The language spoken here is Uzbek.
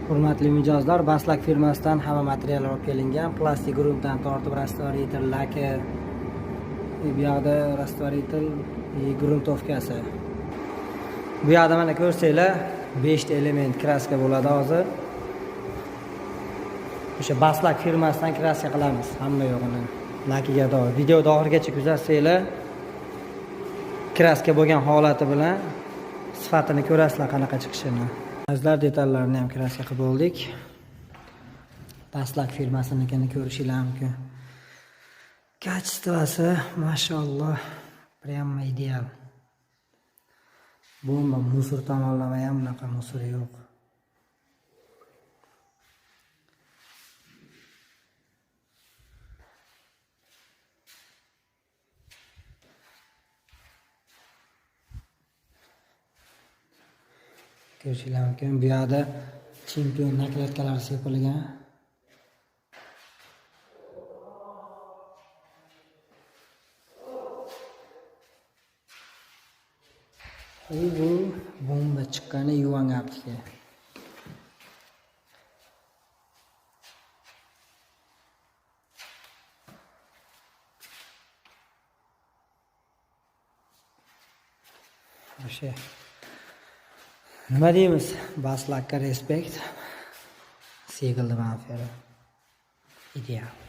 Hurmatli mijozlar, Baslak firmasidan hamma materiallar olib kelingan. Plastik gruntdan tortib restorator laki, bu yoqda restorator gruntovkasi. Bu yoqda mana ko'rsanglar 5 ta element kraska bo'ladi hozir. O'sha Baslak firmasidan kraska qilamiz hamma yo'g'ini. Lakiga doir videoda oxirigacha kuzatsanglar kraska bo'lgan holati bilan sifatini ko'rasizlar qanaqa chiqishini. Azlar detallarni ham kraska qilib bo'ldik. Baslak firmasinikini ko'rishingiz mumkin. Kачествоsi mashalloh, prямо ideal. Bomba, musor tomonlama ham bunaqa musor yo'q. Ko'rishingiz mumkin. Bu yerda chempion nakladkalari sepilgan. Bu bomba chiqqani yuvanyapti. O'sha nima deymiz? Baslakka respekt. Segildi manferi. Ideal.